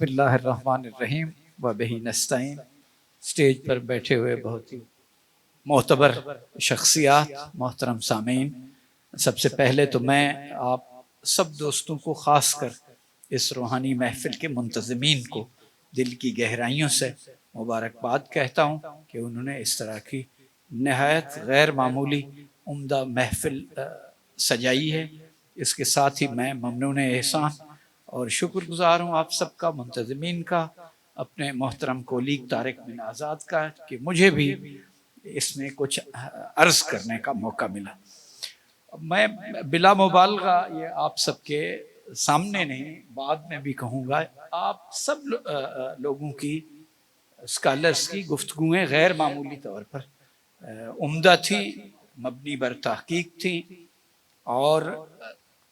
بسم اللہ الرحمن الرحیم و بہ نستعین۔ اسٹیج پر بیٹھے ہوئے بہت ہی معتبر شخصیات، محترم سامعین، سب سے پہلے تو میں آپ سب دوستوں کو، خاص کر اس روحانی محفل کے منتظمین کو دل کی گہرائیوں سے مبارکباد کہتا ہوں کہ انہوں نے اس طرح کی نہایت غیر معمولی عمدہ محفل سجائی ہے۔ اس کے ساتھ ہی میں ممنون احسان اور شکر گزار ہوں آپ سب کا، منتظمین کا، اپنے محترم کولیگ طارق بن آزاد کا، کہ مجھے بھی اس میں کچھ عرض کرنے کا موقع ملا۔ میں بلا مبالغہ یہ آپ سب کے سامنے نہیں، بعد میں بھی کہوں گا، آپ سب لوگوں کی، اسکالرز کی گفتگویں غیر معمولی طور پر عمدہ تھی، مبنی بر تحقیق تھی اور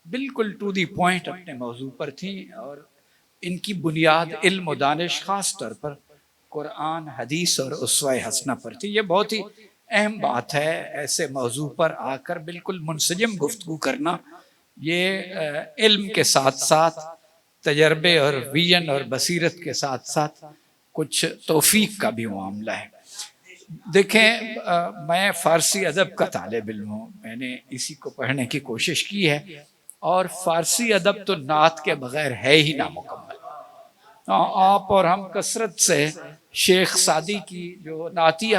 بالکل ٹو دی پوائنٹ اپنے موضوع پر تھیں، اور ان کی بنیاد علم و دانش، خاص طور پر قرآن، حدیث اور اسوہ حسنہ پر تھی۔ یہ بہت ہی اہم بات ہے، ایسے موضوع پر آ کر بالکل منسجم گفتگو کرنا۔ یہ علم کے ساتھ ساتھ تجربے اور ویژن اور بصیرت کے ساتھ ساتھ کچھ توفیق کا بھی معاملہ ہے۔ دیکھیں، میں فارسی ادب کا طالب علم ہوں، میں نے اسی کو پڑھنے کی کوشش کی ہے، اور فارسی ادب تو نعت کے بغیر ہے ہی نامکمل۔ آپ اور ہم کثرت سے شیخ سعدی کی جو نعتیہ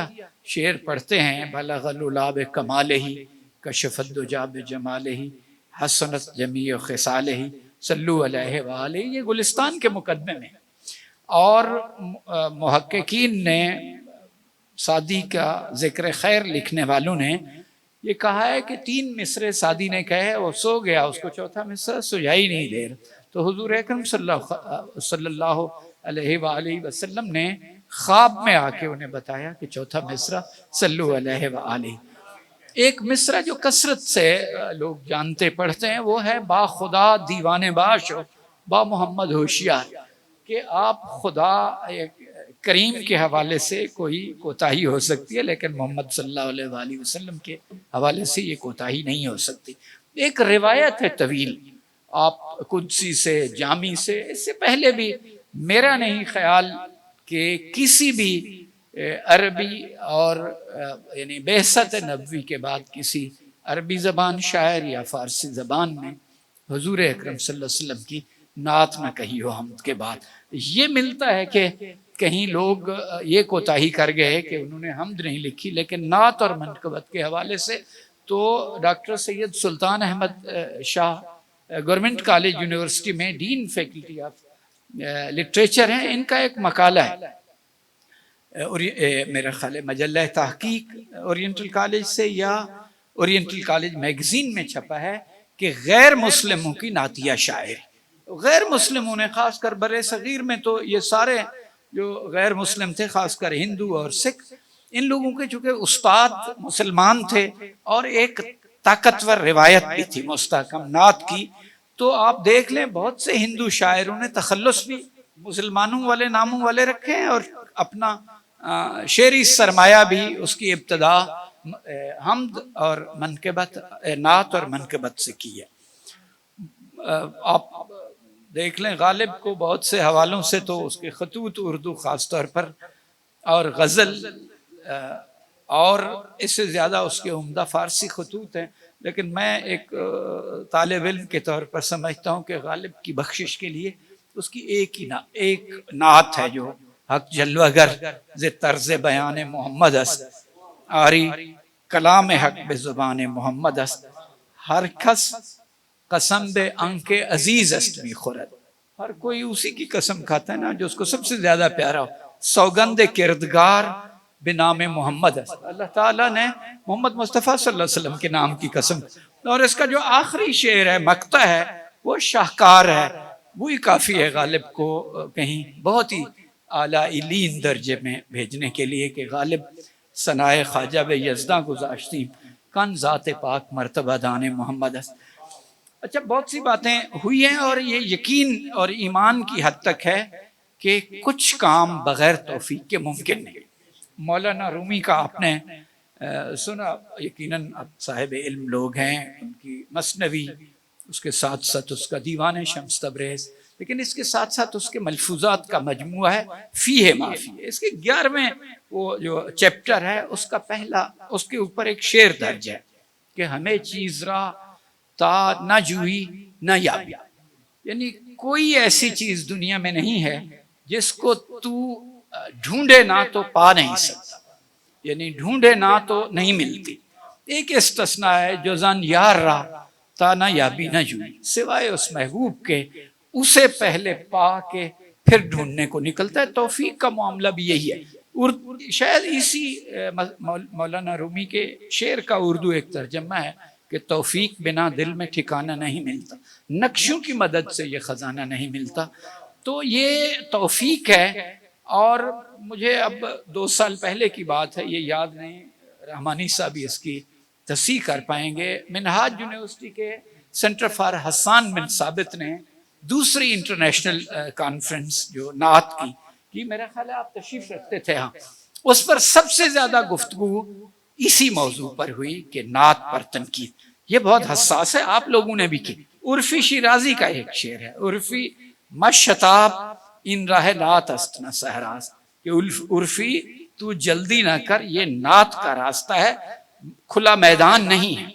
شعر پڑھتے ہیں، بلغ العلا بکمالہ کشف الدجی بجمالہ حسنت جمیع خصالہ صلوا علیہ وآلہ، یہ گلستان کے مقدمے میں، اور محققین نے، سعدی کا ذکر خیر لکھنے والوں نے یہ کہا ہے کہ 3 مصرے سعدی نے کہے، وہ سو گیا، اس کو چوتھا مصرع سجائی نہیں دے رہا، تو حضور اکرم صلی اللہ علیہ وآلہ وسلم نے خواب میں آ کے انہیں بتایا کہ چوتھا مصرع صلو علیہ وآلہ۔ ایک مصرع جو کثرت سے لوگ جانتے پڑھتے ہیں وہ ہے با خدا دیوانے باش ہو با محمد ہوشیار، کہ آپ خدا کریم کے حوالے سے کوئی کوتاہی ہو سکتی ہے، لیکن محمد صلی اللہ علیہ وآلہ وسلم کے حوالے سے یہ کوتاہی نہیں ہو سکتی۔ ایک روایت ہے طویل، آپ قدسی سے، جامی سے، اس سے پہلے بھی میرا نہیں خیال کہ کسی بھی عربی اور یعنی بعثت نبوی کے بعد کسی عربی زبان شاعر یا فارسی زبان میں حضور اکرم صلی اللہ علیہ وسلم کی نعت نہ کہی ہو حمد کے بعد۔ یہ ملتا ہے کہ کہیں لوگ یہ کوتاہی کر گئے کہ انہوں نے حمد نہیں لکھی، لیکن نعت اور منقبت کے حوالے سے تو ڈاکٹر سید سلطان Ahmad Shah government college university میں ڈین فیکلٹی آف لٹریچر ہیں، ان کا ایک مقالہ ہے، اور میرا خیال ہے مجلہ تحقیق اورینٹل کالج سے یا اورینٹل کالج میگزین میں چھپا ہے، کہ غیر مسلموں کی نعتیہ شاعری، غیر مسلموں نے، خاص کر بر صغیر میں تو یہ سارے جو غیر مسلم تھے، خاص کر ہندو اور سکھ، ان لوگوں کے چونکہ استاد مسلمان تھے اور ایک طاقتور روایت بھی تھی مستحکم نعت کی، تو آپ دیکھ لیں بہت سے ہندو شاعروں نے تخلص بھی مسلمانوں والے ناموں والے رکھے ہیں، اور اپنا شعری سرمایہ بھی اس کی ابتدا حمد اور منقبت، نعت اور منقبت سے کی ہے۔ آپ دیکھ لیں غالب کو بہت سے حوالوں سے تو اس کے خطوط اردو خاص طور پر اور غزل، اور اس سے زیادہ اس کے عمدہ فارسی خطوط ہیں، لیکن میں ایک طالب علم کے طور پر سمجھتا ہوں کہ غالب کی بخشش کے لیے اس کی ایک نعت ہے جو حق جلوہ گر ز طرز بیان محمد است، آری کلام حق بے زبان محمد است، ہر کس قسم بے انک عزیز است می خورد، ہر کوئی اسی کی قسم کھاتا ہے نا جو اس کو سب سے زیادہ پیارا ہو، سوگند کردگار بنام محمد است، اللہ تعالیٰ نے محمد مصطفیٰ صلی اللہ علیہ وسلم کے نام کی قسم۔ اور اس کا جو آخری شعر ہے، مقطع ہے، وہ شاہکار ہے، وہی کافی ہے غالب کو کہیں بہت ہی اعلیٰ علیین درجے میں بھیجنے کے لیے کہ غالب ثنائے خواجہ بے یزداں گذاشتیں کن ذات پاک مرتبہ دان محمد است۔ اچھا، بہت سی باتیں ہوئی ہیں، اور یہ یقین اور ایمان کی حد تک ہے کہ کچھ کام بغیر توفیق کے ممکن نہیں۔ مولانا رومی کا آپ نے سنا، یقیناً اب صاحب علم لوگ ہیں، ان کی مثنوی، اس کے ساتھ ساتھ اس کا دیوان شمس تبریز، لیکن اس کے ساتھ ساتھ اس کے ملفوظات کا مجموعہ ہے فیہ ما فیہ. اس کے 11ویں وہ جو چیپٹر ہے اس کا پہلا، اس کے اوپر ایک شعر درج ہے کہ ہمیں چیز را تا نہ جوئی نہ یابی، یعنی کوئی ایسی چیز دنیا میں نہیں ہے جس کو تو ڈھونڈے نہ تو پا نہیں سکتا، یعنی ڈھونڈے نہ تو نہیں ملتی. ایک استثناء ہے جو زن یار را تا نہ یابی نہ جوئی، سوائے اس محبوب کے اسے پہلے پا کے پھر ڈھونڈنے کو نکلتا ہے. توفیق کا معاملہ بھی یہی ہے. شاید اسی مولانا رومی کے شعر کا اردو ایک ترجمہ ہے کہ توفیق بنا دل میں ٹھکانہ نہیں ملتا، نقشوں کی مدد سے یہ خزانہ نہیں ملتا. تو یہ توفیق ہے. اور مجھے اب 2 سال پہلے کی بات ہے، یہ یاد نہیں، رحمانی صاحب اس کی تصحیح کر پائیں گے. منہاج یونیورسٹی کے سینٹر فار حسان بن ثابت نے دوسری انٹرنیشنل کانفرنس جو نعت کی میرا خیال ہے آپ تشریف رکھتے تھے، ہاں، اس پر سب سے زیادہ گفتگو اسی موضوع پر ہوئی کہ نعت پر تنقید. یہ بہت حساس ہے، آپ لوگوں نے بھی کی. عرفی شیرازی کا ایک شعر ہے، عرفی مشتاب ان راہ نعت است نہ سہراز، کہ عرفی تو جلدی نہ کر، یہ نعت کا راستہ ہے، کھلا میدان نہیں ہے.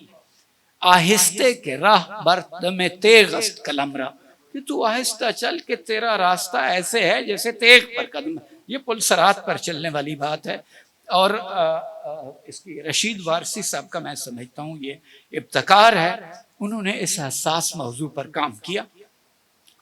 آہستے کے راہ بر دم تیغ است قلمرا، کہ تو آہستہ چل کہ تیرا راستہ ایسے ہے جیسے تیغ پر قدم. یہ پل صراط پر چلنے والی بات ہے. اور اس کی رشید وارثی صاحب کا میں سمجھتا ہوں یہ ابتکار ہے. انہوں نے اس حساس موضوع پر کام کیا.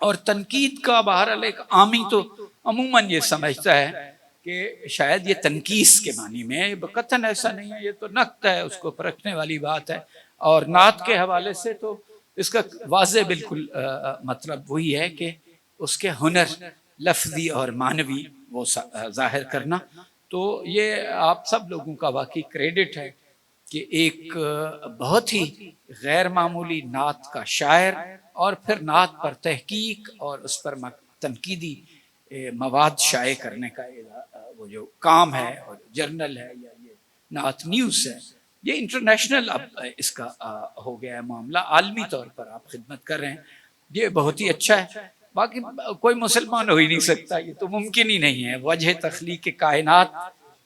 اور تنقید کا بہرحال ایک عامی تو عموماً یہ سمجھتا ہے کہ شاید یہ تنقیص کے معنی میں، قطعاً ایسا نہیں ہے، یہ تو نقد ہے، اس کو پرکھنے والی بات ہے. اور نعت کے حوالے سے تو اس کا واضح بالکل مطلب وہی ہے کہ اس کے ہنر لفظی اور معنوی وہ ظاہر کرنا. تو یہ آپ سب لوگوں کا واقعی کریڈٹ ہے کہ ایک بہت ہی غیر معمولی نعت کا شاعر، اور پھر نعت پر تحقیق اور اس پر تنقیدی مواد شائع کرنے کا وہ جو کام ہے، اور جرنل ہے یا یہ نعت نیوز ہے، یہ انٹرنیشنل اب اس کا ہو گیا ہے معاملہ، عالمی طور پر آپ خدمت کر رہے ہیں. یہ بہت ہی اچھا ہے. باقی کوئی مسلمان ہو ہی نہیں سکتا، یہ تو ممکن ہی نہیں ہے. وجہ تخلیق کائنات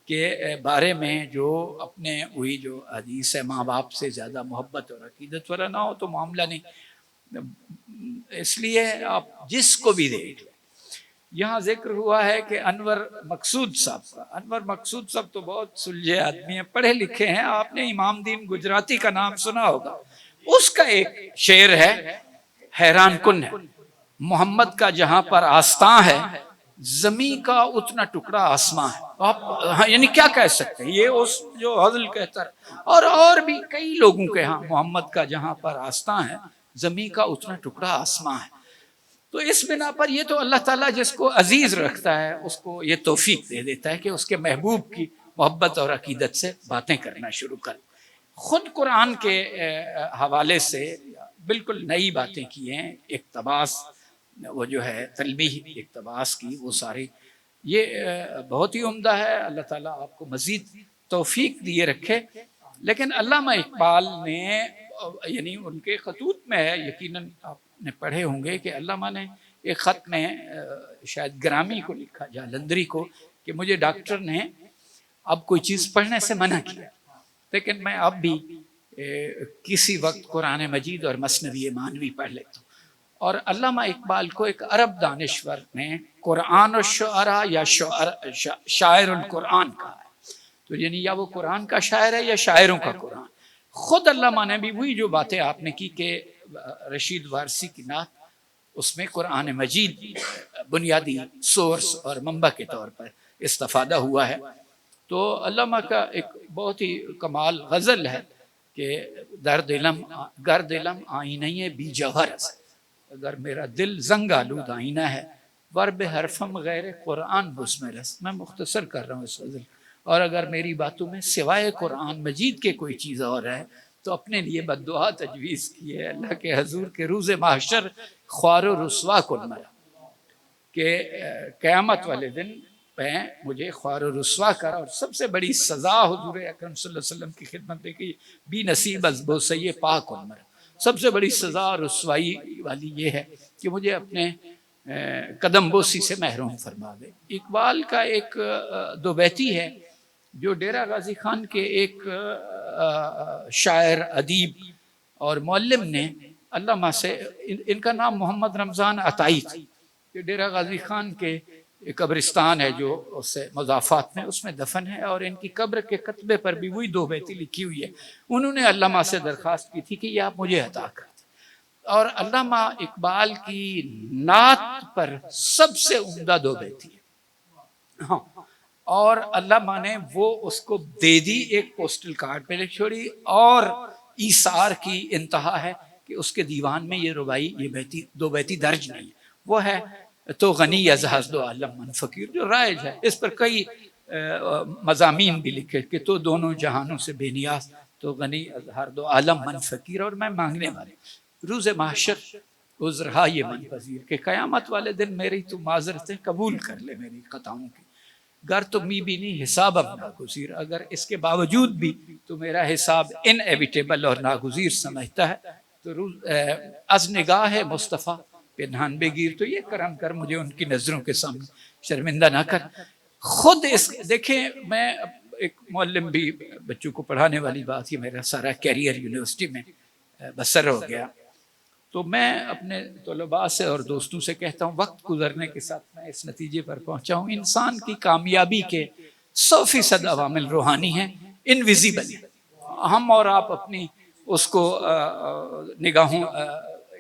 کے بارے میں جو اپنے وہی جو حدیث ہے، ماں باپ سے زیادہ محبت اور عقیدت والا نہ ہو تو معاملہ نہیں. اس لیے آپ جس کو بھی دیکھ لیں، یہاں ذکر ہوا ہے کہ انور مقصود صاحب کا. انور مقصود صاحب تو بہت سلجھے آدمی ہیں، پڑھے لکھے ہیں. آپ نے امام دین گجراتی کا نام سنا ہوگا. اس کا ایک شعر ہے، حیران کن ہے. محمد کا جہاں پر آستاں ہے، زمین کا اتنا ٹکڑا آسماں ہے. آپ یعنی کیا کہہ سکتے ہیں، یہ اس جو حضل کہتا ہے. اور بھی کئی لوگوں کے ہاں محمد کا جہاں پر آستاں ہے، زمین کا اتنا ٹکڑا آسماں ہے. تو اس بنا پر یہ تو اللہ تعالیٰ جس کو عزیز رکھتا ہے اس کو یہ توفیق دے دیتا ہے کہ اس کے محبوب کی محبت اور عقیدت سے باتیں کرنا شروع کر. خود قرآن کے حوالے سے بالکل نئی باتیں کی ہیں. اقتباس وہ جو ہے تلمیح اقتباس کی، وہ ساری یہ بہت ہی عمدہ ہے. اللہ تعالیٰ آپ کو مزید توفیق دیے رکھے. لیکن علامہ اقبال نے، یعنی ان کے خطوط میں ہے، یقیناً آپ نے پڑھے ہوں گے کہ علامہ نے ایک خط میں شاید گرامی کو لکھا، جالندری کو، کہ مجھے ڈاکٹر نے اب کوئی چیز پڑھنے سے منع کیا، لیکن میں اب بھی کسی وقت قرآن مجید اور مثنوی معنوی پڑھ لیتا ہوں. اور علامہ اقبال کو ایک عرب دانشور نے قرآن الشعراء یا شاعر القرآن کہا ہے. تو یعنی یا وہ قرآن کا شاعر ہے یا شاعروں کا قرآن. خود علامہ نے بھی وہی جو باتیں آپ نے کی کہ رشید وارثی کی نعت، اس میں قرآن مجید بنیادی سورس اور منبع کے طور پر استفادہ ہوا ہے. تو علامہ کا ایک بہت ہی کمال غزل ہے کہ گرد علم آئینہ بی جوہر است، اگر میرا دل زنگ آلود آئینہ ہے، ور بے حرفم غیر قرآن بزمر است. میں مختصر کر رہا ہوں اس غزل. اور اگر میری باتوں میں سوائے قرآن مجید کے کوئی چیز اور ہے تو اپنے لیے بد دعا تجویز کی ہے، اللہ کے حضور کے روز محشر خوار و رسوا کن مرا، کہ قیامت والے دن پہ مجھے خوار و رسوا کر. اور سب سے بڑی سزا حضور اکرم صلی اللہ علیہ وسلم کی خدمت میں کی، بی نصیب از بوسیے پاک کن مرا. سب سے بڑی سزا اور رسوائی والی یہ ہے کہ مجھے اپنے قدم بوسی سے محروم فرما دے۔ اقبال کا ایک دو بیتی ہے جو ڈیرہ غازی خان کے ایک شاعر، ادیب اور معلم نے علامہ سے، ان کا نام محمد رمضان عطائی تھا، یہ ڈیرہ غازی خان کے قبرستان ہے جو اس سے مضافات میں، اس میں دفن ہے، اور ان کی قبر کے کتبے پر بھی وہی دو بیتی لکھی ہوئی ہے۔ انہوں نے علامہ سے درخواست کی تھی کہ یہ آپ مجھے عطا کر دیں، اور علامہ اقبال کی نعت پر سب سے عمدہ دو بیتی ہے، ہاں، اور علامہ نے وہ اس کو دے دی، ایک پوسٹل کارڈ پہ لکھ چھوڑی، اور ایثار کی انتہا ہے کہ اس کے دیوان میں یہ ربائی، یہ بیتی، دو بیتی درج نہیں ہے۔ وہ ہے تو غنی از ہر دو عالم من فقیر، جو رائج ہے، اس پر کئی مضامین بھی لکھے کہ تو دونوں جہانوں سے بے نیاز، تو غنی از ہر دو عالم من فقیر، اور میں مانگنے والے، روز محشر عذرہا یہ من پذیر، کہ قیامت والے دن میری تو معذرتیں قبول کر لے میری خطاؤں کی، گر تو می بھی نہیں حساب اب ناگزیر، اگر اس کے باوجود بھی تو میرا حساب ان ایویٹیبل اور ناگزیر سمجھتا ہے، تو روز از نگاہ مصطفیٰ پنہان بگیر، تو یہ کرم کر مجھے ان کی نظروں کے سامنے شرمندہ نہ کر۔ خود اس دیکھیں، میں ایک معلم بھی، بچوں کو پڑھانے والی بات، یہ میرا سارا کیریئر یونیورسٹی میں بسر ہو گیا، تو میں اپنے طلباء سے اور دوستوں سے کہتا ہوں، وقت گزرنے کے ساتھ میں اس نتیجے پر پہنچا ہوں، انسان کی کامیابی کے 100% عوامل روحانی ہیں، انویزیبل ہیں۔ ہم اور آپ اپنی اس کو نگاہوں،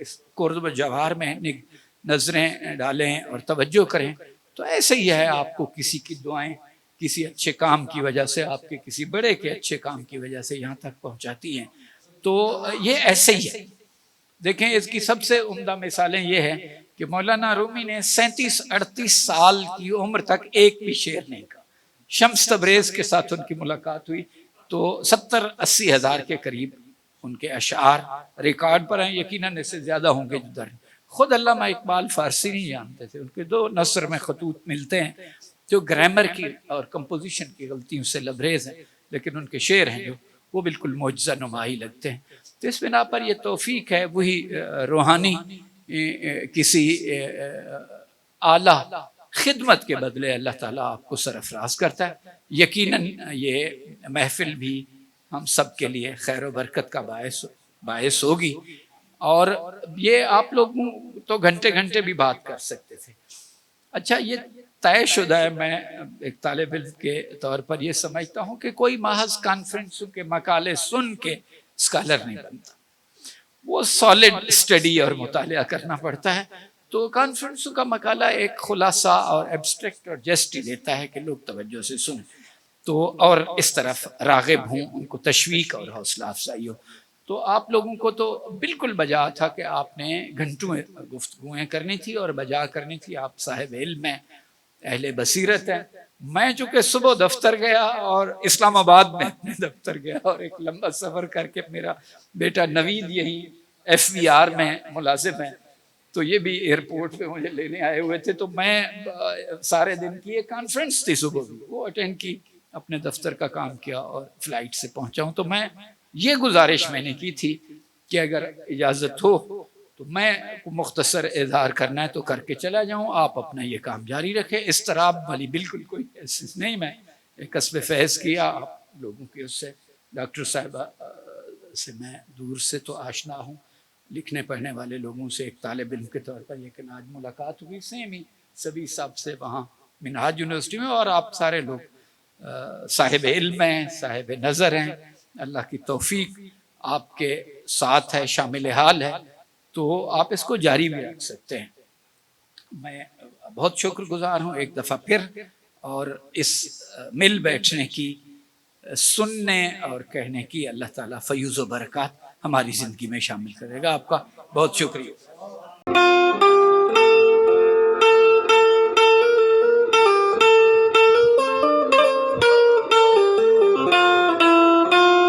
اس قرب جوہر میں نظریں ڈالیں اور توجہ کریں، تو ایسے ہی ہے، آپ کو کسی کی دعائیں کسی اچھے کام کی وجہ سے، آپ کے کسی بڑے کے اچھے کام کی وجہ سے یہاں تک پہنچاتی ہیں، تو یہ ایسے ہی ہے۔ دیکھیں، اس کی سب سے عمدہ مثالیں یہ ہیں کہ مولانا رومی نے 37-38 سال کی عمر تک ایک بھی شعر نہیں کہا۔ شمس تبریز کے ساتھ ان کی ملاقات ہوئی تو 70-80 ہزار کے قریب ان کے اشعار ریکارڈ پر ہیں، یقیناً اس سے زیادہ ہوں گے جو درج۔ خود علامہ اقبال فارسی نہیں جانتے تھے، ان کے 2 نثر میں خطوط ملتے ہیں جو گرامر کی اور کمپوزیشن کی غلطیوں سے لبریز ہیں، لیکن ان کے شعر ہیں جو وہ بالکل معجزہ نما ہی لگتے ہیں۔ تو اس بنا پر یہ توفیق ہے، وہی روحانی کسی اعلیٰ خدمت کے بدلے اللہ تعالیٰ آپ کو سرفراز کرتا ہے۔ یقیناً یہ محفل بھی ہم سب کے لیے خیر و برکت کا باعث ہوگی، اور یہ آپ لوگ تو گھنٹے گھنٹے بھی بات کر سکتے تھے۔ اچھا، یہ طے شدہ ہے، میں ایک طالب علم کے طور پر یہ سمجھتا ہوں کہ کوئی محض کانفرنسوں کے مقالے سن کے اسکالر نہیں بنتا، وہ سالڈ اسٹڈی اور مطالعہ کرنا پڑتا ہے۔ تو کانفرنسوں کا مقالہ ایک خلاصہ اور ایبسٹریکٹ اور جسٹ ہی دیتا ہے کہ لوگ توجہ سے سنیں، تو اور اس طرف راغب ہوں، ان کو تشویق اور حوصلہ افزائی ہو۔ تو آپ لوگوں کو تو بالکل بجا تھا کہ آپ نے گھنٹوں گفتگویں کرنی تھی، اور بجا کرنی تھی، آپ صاحب علم ہیں، اہل بصیرت ہیں۔ میں چونکہ صبح دفتر گیا اور اسلام آباد میں اپنے دفتر گیا، اور ایک لمبا سفر کر کے، میرا بیٹا نوید یہی FVR میں ملازم ہے، تو یہ بھی ایئرپورٹ پہ مجھے لینے آئے ہوئے تھے، تو میں سارے دن کی ایک کانفرنس تھی صبح بھی، وہ اٹینڈ کی، اپنے دفتر کا کام کیا اور فلائٹ سے پہنچا ہوں۔ تو میں یہ گزارش میں نے کی تھی کہ اگر اجازت ہو تو میں مختصر اظہار کرنا ہے تو کر کے چلا جاؤں، آپ اپنا یہ کام جاری رکھیں، اضطراب والی بالکل کوئی حیثیت نہیں۔ میں کسب فیض کیا آپ لوگوں کی، اس سے ڈاکٹر صاحبہ سے میں دور سے تو آشنا ہوں، لکھنے پڑھنے والے لوگوں سے ایک طالب علم کے طور پر، لیکن آج ملاقات ہوئی سیم ہی سبھی صاحب سے وہاں منہاج یونیورسٹی میں، اور آپ سارے لوگ صاحب علم ہیں، صاحب نظر ہیں، اللہ کی توفیق آپ کے ساتھ ہے، شامل حال ہے، تو آپ اس کو جاری بھی رکھ سکتے ہیں۔ میں بہت شکر گزار ہوں ایک دفعہ پھر، اور اس مل بیٹھنے کی، سننے اور کہنے کی اللہ تعالیٰ فیوز و برکات ہماری زندگی میں شامل کرے گا۔ آپ کا بہت شکریہ۔